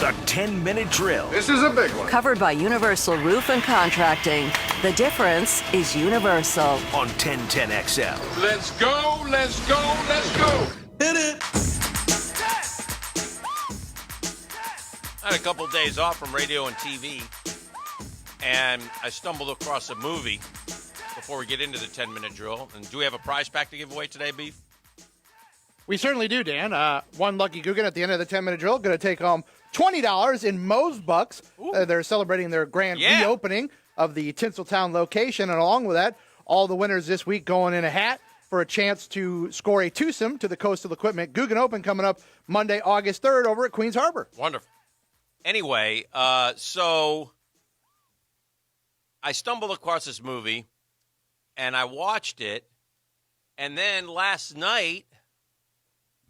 The 10-minute drill. This is a big one. Covered by Universal Roof and Contracting. The difference is Universal. On 1010XL. Let's go, let's go, let's go. Hit it. I had a couple days off from radio and TV, and I stumbled across a movie before we get into the 10-minute drill. And do we have a prize pack to give away today, Beef? We certainly do, Dan. One lucky Guggen at the end of the 10-minute drill going to take home $20 in Moe's Bucks. They're celebrating their grand reopening of the Tinseltown location, and along with that, all the winners this week going in a hat for a chance to score a twosome to the Coastal Equipment Guggen Open coming up Monday, August 3rd over at Queens Harbor. Wonderful. Anyway, so I stumbled across this movie, and I watched it, and then last night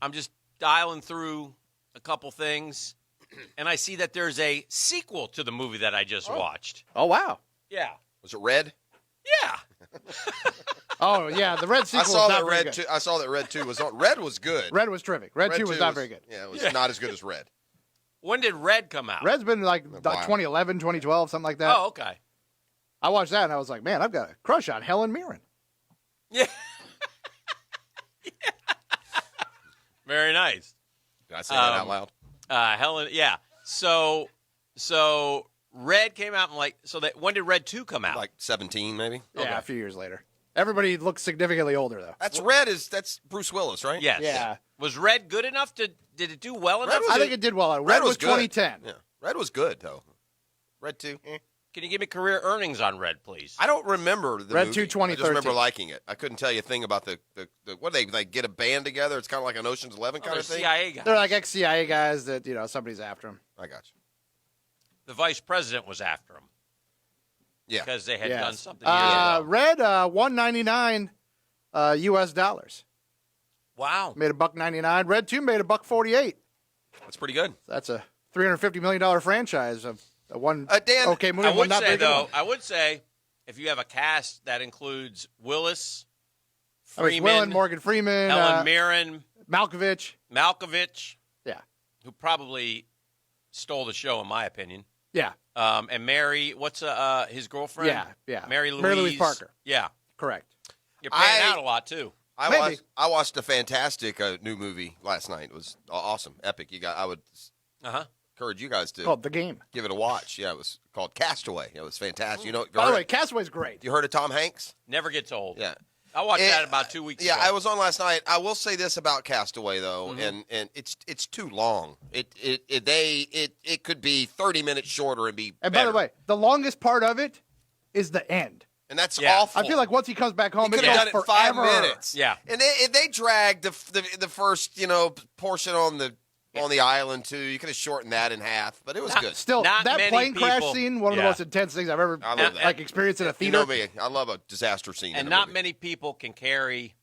I'm just dialing through a couple things, and I see that there's a sequel to the movie that I just watched. Oh, wow. Yeah. Was it Red? Yeah. Oh, yeah, the Red sequel I saw was that not very Red good. 2. I saw that Red 2 was on. Red was good. Red was terrific. Red 2 was not very good. Yeah, it was not as good as Red. When did Red come out? Red's been like 2011, 2012, something like that. Oh, okay. I watched that, and I was like, man, I've got a crush on Helen Mirren. Yeah. Very nice. Did I say that out loud? Helen, yeah. So Red came out in when did Red 2 come out? Like 17, maybe? Yeah, Okay. a few years later. Everybody looks significantly older, though. That's Bruce Willis, right? Yes. Yeah. Was Red good enough did it do well enough? I think it did well. Red was good. 2010. Yeah. Red was good, though. Red 2, Can you give me career earnings on Red, please? I don't remember the Red movie. 2, 2013. I just remember liking it. I couldn't tell you a thing about the what they get a band together. It's kind of like an Ocean's 11 kind of thing. CIA guy. They're like ex-CIA guys that, somebody's after them. I got you. The vice president was after him. Yeah. Because they had done something years ago. Red, $1.99 U.S. dollars. Wow. Made $1.99. Red 2 made $1.48. That's pretty good. That's a $350 million franchise of one Dan, okay movie. I would not say, very good though, one. I would say if you have a cast that includes Willis, I mean, it's Freeman, Willen, Morgan Freeman, Helen Mirren, Malkovich. Malkovich, Yeah. who probably stole the show, in my opinion. Yeah. And Mary, what's his girlfriend? Yeah. Mary Louise. Mary Louise Parker. Yeah. Correct. You're paying out a lot, too. Maybe. I watched a fantastic new movie last night. It was awesome, epic. I would encourage you guys to Called The Game. give it a watch. Yeah, it was called Castaway. It was fantastic. By the way, Castaway's great. you heard of Tom Hanks? Never gets old. Yeah. I watched that about 2 weeks ago. Yeah, I was on last night. I will say this about Castaway though, and it's too long. It could be 30 minutes shorter and be. And better. by the way, the longest part of it is the end. and that's Yeah. awful. I feel like once he comes back home, he it could have goes done it in forever. 5 minutes. Yeah. and they dragged the first portion on the island too. You could have shortened that in half, but it was good. Still, Not that many plane crash people- scene, one of the Yeah. most intense things I've ever I love that. experienced in a You theater. know me, I love a disaster scene. And in a not movie. many people can carry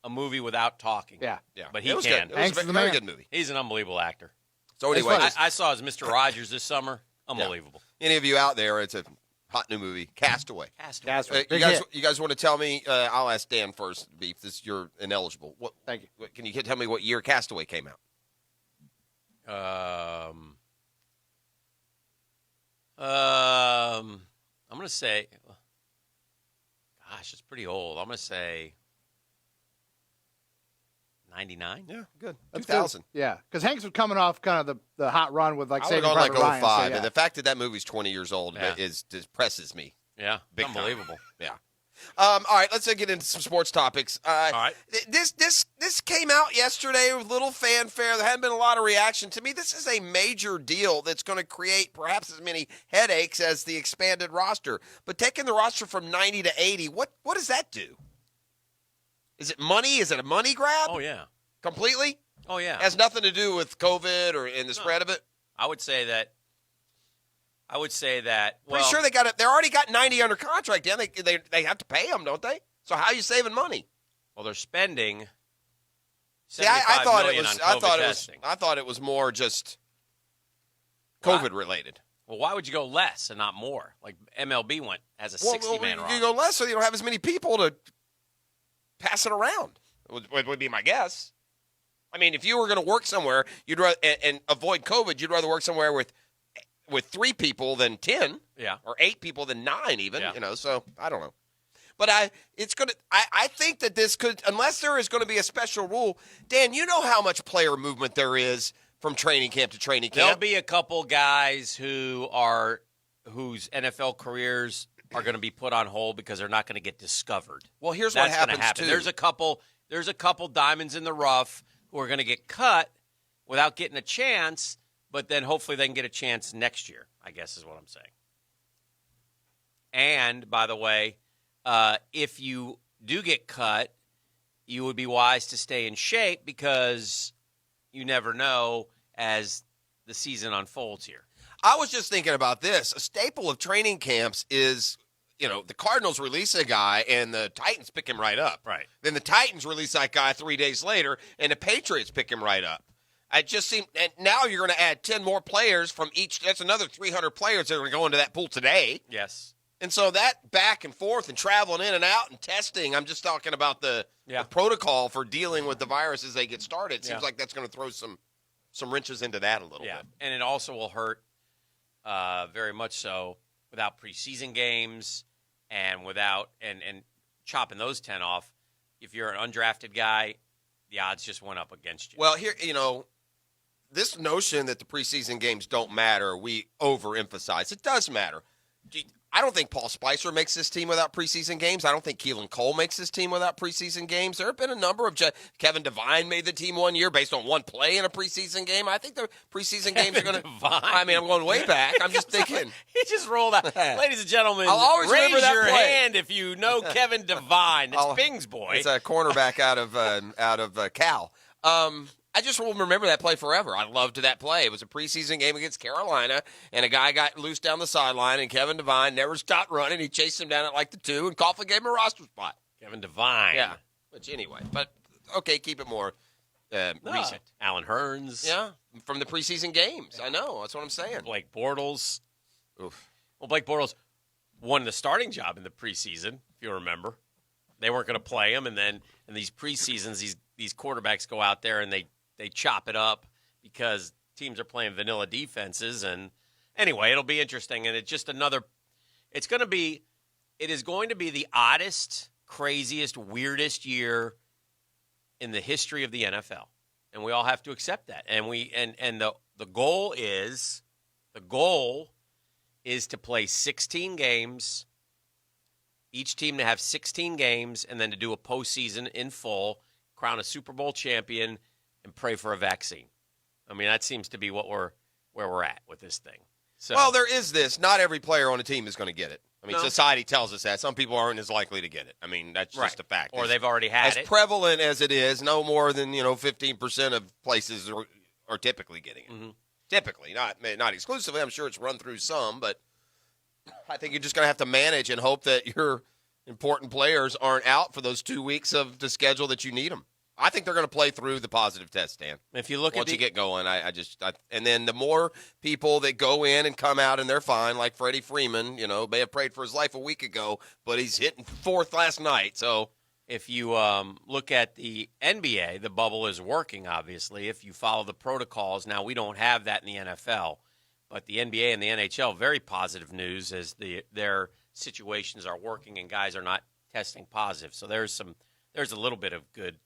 a movie without talking. Yeah. Yeah, But he it was can. Good. It Hanks was is a the very man. good movie. He's an unbelievable actor. So anyway, I saw his Mr. Rogers this summer. Unbelievable. any of you out there, it's a hot new movie, Castaway. Castaway. Big hit. You guys want to tell me? I'll ask Dan first. Beef, you're ineligible. Thank you. Can you tell me what year Castaway came out? I'm going to say, gosh, it's pretty old. I'm going to say 99. Yeah, good. That's 2000. good. Yeah, because Hanks was coming off kind of the hot run with I would Saving have gone like Private Ryan. 05, so, yeah. and the fact that movie's 20 years old Yeah. depresses me. Yeah, Big time. unbelievable. Yeah. All right, let's get into some sports topics. All right. This came out yesterday with little fanfare. There hadn't been a lot of reaction. To me, this is a major deal that's going to create perhaps as many headaches as the expanded roster. But taking the roster from 90 to 80, what does that do? Is it money? Is it a money grab? Oh, yeah. Completely? Oh, yeah. Has nothing to do with COVID or in the spread of it? I would say that. Pretty sure they already got 90 under contract. Dan, they have to pay them, don't they? So how are you saving money? Well, they're spending. See, I thought it $75 million was. on COVID testing. I thought it was more just COVID related. Well, why would you go less and not more? Like MLB has a 60-man roster. You go less, so you don't have as many people to pass it around. Would be my guess. I mean, if you were going to work somewhere, you'd rather and avoid COVID, you'd rather work somewhere with 3 people than 10, or 8 people than 9, even. So I don't know. But I think that this could, unless there is going to be a special rule. Dan, you know how much player movement there is from training camp to training camp. There'll be a couple guys whose NFL careers are going to be put on hold because they're not going to get discovered. Well, here's That's what happens gonna happen. too. There's a couple diamonds in the rough who are going to get cut without getting a chance, but then hopefully they can get a chance next year, I guess is what I'm saying. And, by the way, if you do get cut, you would be wise to stay in shape because you never know as the season unfolds here. I was just thinking about this. A staple of training camps is, the Cardinals release a guy and the Titans pick him right up. Right. Then the Titans release that guy 3 days later and the Patriots pick him right up. It just seemed, and now you're going to add 10 more players from each. That's another 300 players that are going to go into that pool today. Yes. And so that back and forth and traveling in and out and testing, I'm just talking about the protocol for dealing with the virus as they get started. It seems like that's going to throw some wrenches into that a little bit. And it also will hurt very much so without preseason games and without and chopping those 10 off. If you're an undrafted guy, the odds just went up against you. Well, here, this notion that the preseason games don't matter, we overemphasize. It does matter. I don't think Paul Spicer makes this team without preseason games. I don't think Keelan Cole makes this team without preseason games. There have been a number of Kevin Devine made the team one year based on one play in a preseason game. I think the preseason games are going to. I mean, I'm going way back. I'm just thinking. He just rolled out. Ladies and gentlemen, I'll always raise remember that your play. hand if you know Kevin Devine. It's Bing's boy. It's a cornerback out of Cal. I just will remember that play forever. I loved that play. It was a preseason game against Carolina, and a guy got loose down the sideline, and Kevin Devine never stopped running. He chased him down at like the 2, and Coughlin gave him a roster spot. Kevin Devine. Yeah. Which anyway, but okay, keep it more recent. Alan Hearns. Yeah, from the preseason games. I know. That's what I'm saying. Blake Bortles. Oof. Well, Blake Bortles won the starting job in the preseason, if you remember. They weren't going to play him, and then in these preseasons, these quarterbacks go out there and they chop it up because teams are playing vanilla defenses. And anyway, it'll be interesting. And it is going to be the oddest, craziest, weirdest year in the history of the NFL. And we all have to accept that. And the goal is to play 16 games, each team to have 16 games, and then to do a postseason in full, crown a Super Bowl champion, and pray for a vaccine. I mean, that seems to be where we're at with this thing. So, well, there is this. Not every player on a team is going to get it. I mean, society tells us that. Some people aren't as likely to get it. I mean, that's just a fact. Or they've already had it. As prevalent as it is, no more than 15% of places are typically getting it. Mm-hmm. Typically, not exclusively. I'm sure it's run through some, but I think you're just going to have to manage and hope that your important players aren't out for those 2 weeks of the schedule that you need them. I think they're going to play through the positive test, Dan. If you look once you get going, and then the more people that go in and come out and they're fine, like Freddie Freeman, may have prayed for his life a week ago, but he's hitting 4th last night. So if you look at the NBA, the bubble is working. Obviously, if you follow the protocols, now we don't have that in the NFL, but the NBA and the NHL, very positive news as their situations are working and guys are not testing positive. So there's a little bit of good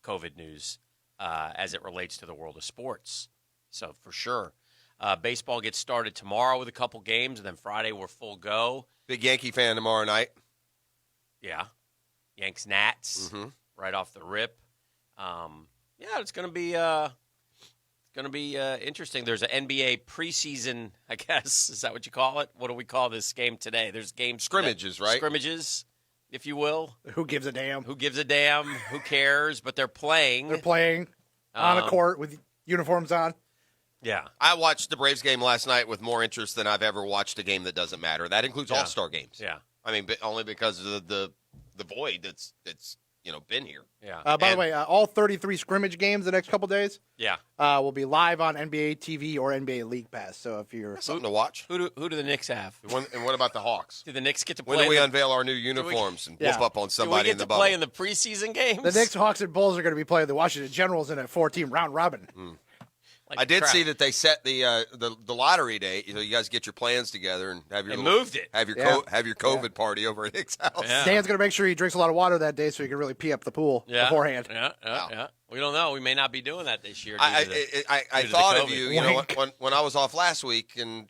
COVID news as it relates to the world of sports. So for sure. Baseball gets started tomorrow with a couple games, and then Friday we're full go. Big Yankee fan tomorrow night. Yeah. Yanks Nats right off the rip. It's going to be interesting. There's an NBA preseason, I guess. Is that what you call it? What do we call this game today? There's game scrimmages, right? Scrimmages, if you will. Who gives a damn? Who gives a damn? Who cares? But they're playing. They're playing on a court with uniforms on. Yeah. I watched the Braves game last night with more interest than I've ever watched a game that doesn't matter. That includes all-star games. Yeah. I mean, but only because of the void that's been here. Yeah. By the way, all 33 scrimmage games the next couple days Yeah. will be live on NBA TV or NBA League Pass. So if you're That's something to watch. Who do the Knicks have? And what about the Hawks? Do the Knicks get to play? When do we unveil our new uniforms and whoop up on do we somebody get in the to bubble? play in the preseason games? the Knicks, Hawks, and Bulls are going to be playing the Washington Generals in a 4-team round robin. Like I did crap. see that they set the lottery date. You guys get your plans together and have your They little- moved it. Have your Yeah. have your COVID party over at Hick's house. Yeah. Dan's going to make sure he drinks a lot of water that day so he can really pee up the pool beforehand. Yeah. We don't know. We may not be doing that this year. I due to I due to the thought of COVID. you. When I was off last week, and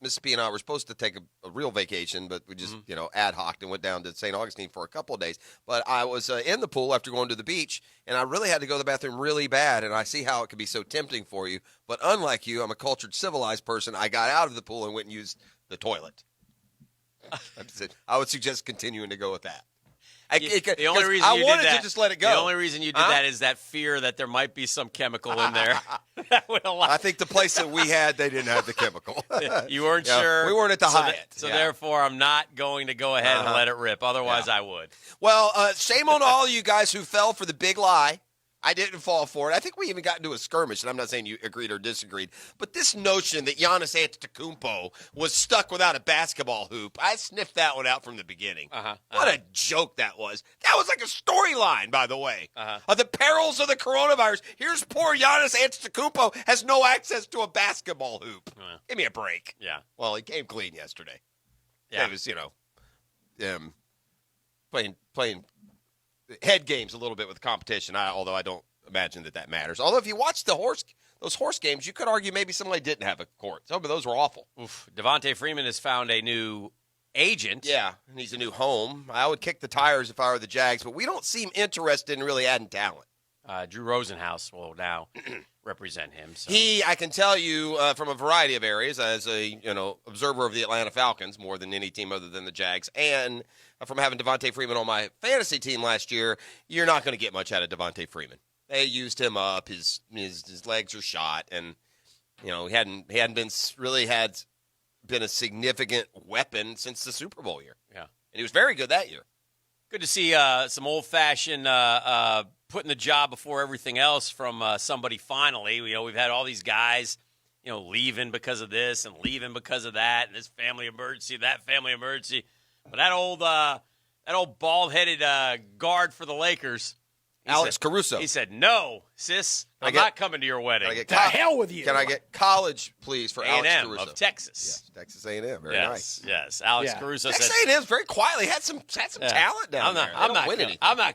Mississippi and I were supposed to take a real vacation, but we just ad hoc and went down to St. Augustine for a couple of days. But I was in the pool after going to the beach, and I really had to go to the bathroom really bad. And I see how it can be so tempting for you. But unlike you, I'm a cultured, civilized person. I got out of the pool and went and used the toilet. I would suggest continuing to go with that. The only reason I you wanted did that, to just let it go. The only reason you did that is that fear that there might be some chemical in there that would allow. I think the place that we had, they didn't have the chemical. You weren't Yeah, sure. we weren't at the so Hyatt. So Yeah. therefore, I'm not going to go ahead and let it rip. Otherwise, I would. Well, shame on all you guys who fell for the big lie. I didn't fall for it. I think we even got into a skirmish, and I'm not saying you agreed or disagreed, but this notion that Giannis Antetokounmpo was stuck without a basketball hoop, I sniffed that one out from the beginning. What a joke that was. That was like a storyline, by the way. Of the perils of the coronavirus. Here's poor Giannis Antetokounmpo has no access to a basketball hoop. Give me a break. Yeah. Well, he came clean yesterday. Yeah. It was, playing head games a little bit with competition, although I don't imagine that matters. Although if you watch those horse games, you could argue maybe somebody didn't have a court. Some of those were awful. Oof. Devontae Freeman has found a new agent. Yeah, and he's a new home. I would kick the tires if I were the Jags, but we don't seem interested in really adding talent. Drew Rosenhaus will now represent him. So. I can tell you from a variety of areas, as a observer of the Atlanta Falcons more than any team other than the Jags, and from having Devontae Freeman on my fantasy team last year, you're not going to get much out of Devontae Freeman. They used him up. His legs are shot, and he hadn't been a significant weapon since the Super Bowl year. Yeah, and he was very good that year. Good to see some old-fashioned putting the job before everything else from somebody finally. We've had all these guys, leaving because of this and leaving because of that, and this family emergency, that family emergency. But that old bald-headed guard for the Lakers, Alex Caruso. He said, "No, sis, I'm not coming to your wedding." To hell with you. Can I get college, please, for Alex A&M Caruso? of Texas. Yes, Texas A&M. Very yes, nice. yes. Alex Caruso Texas said, A&M's very quietly had some talent down there. I'm not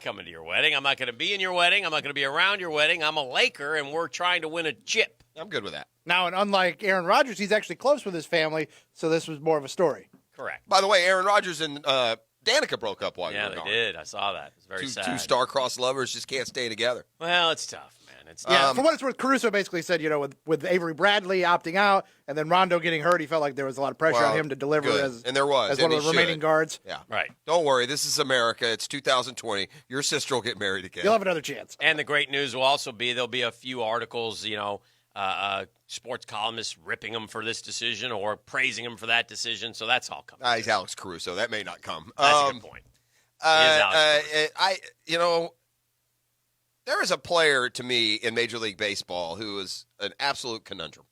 coming to your wedding. I'm not going to be in your wedding. I'm not going to be around your wedding. I'm a Laker, and we're trying to win a chip. I'm good with that. Now, and unlike Aaron Rodgers, he's actually close with his family, so this was more of a story. Correct. By the way, Aaron Rodgers and Danica broke up while you were they gone. did. I saw that. It's very sad. Two star-crossed lovers just can't stay together. Well, it's tough, man. It's Yeah, tough. for what it's worth, Caruso basically said, with Avery Bradley opting out and then Rondo getting hurt, he felt like there was a lot of pressure on him to deliver good. as, and there was, as one of the remaining guards. Yeah. Right. Don't worry. This is America. It's 2020. Your sister will get married again. You'll have another chance. And the great news will also be there'll be a few articles, sports columnists ripping him for this decision or praising him for that decision. So that's all coming. He's Alex Caruso. That may not come. That's a good point. There is a player to me in Major League Baseball who is an absolute conundrum.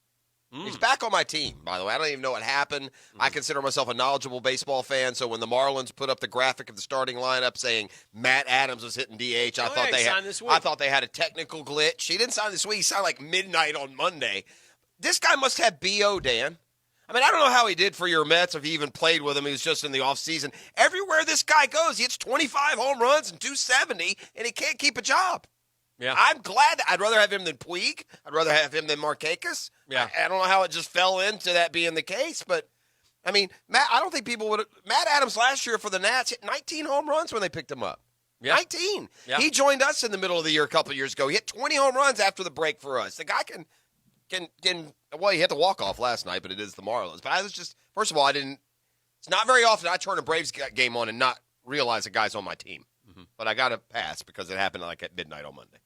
He's back on my team, by the way. I don't even know what happened. I consider myself a knowledgeable baseball fan, so when the Marlins put up the graphic of the starting lineup saying Matt Adams was hitting DH, I thought they had a technical glitch. He didn't sign this week. He signed like midnight on Monday. This guy must have BO, Dan. I mean, I don't know how he did for your Mets, if he even played with him. He was just in the offseason. Everywhere this guy goes, he hits 25 home runs and 270, and he can't keep a job. Yeah. I'm glad. I'd rather have him than Puig. I'd rather have him than Markakis. Yeah. I don't know how it just fell into that being the case, but, I mean, I don't think people would – Matt Adams last year for the Nats hit 19 home runs when they picked him up. Yeah. 19. Yeah. He joined us in the middle of the year a couple of years ago. He hit 20 home runs after the break for us. The guy can well, he hit the walk-off last night, but it is the Marlins. But I was just – first of all, it's not very often I turn a Braves game on and not realize a guy's on my team. Mm-hmm. But I got to pass because it happened like at midnight on Monday.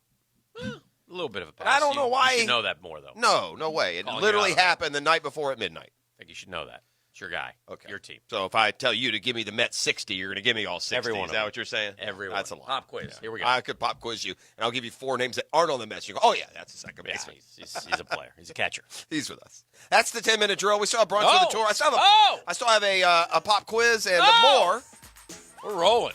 A little bit of a pass. I don't know why. You should know that more, though. No way. It Calling literally you out on happened the night before at midnight. I think you should know that. It's your guy. Okay. Your team. So if I tell you to give me the Mets 60, you're going to give me all 60. Everyone Is that what you're saying? Everyone. That's a lot. Pop quiz. Here we go. I could pop quiz you, and I'll give you 4 names that aren't on the Mets. You go, oh, yeah, that's a second Yeah, baseman. he's a player. He's a catcher. He's with us. That's the 10-minute drill. We still have brunch Oh! for the tour. I still have Oh! a pop quiz and Oh! more. We're rolling.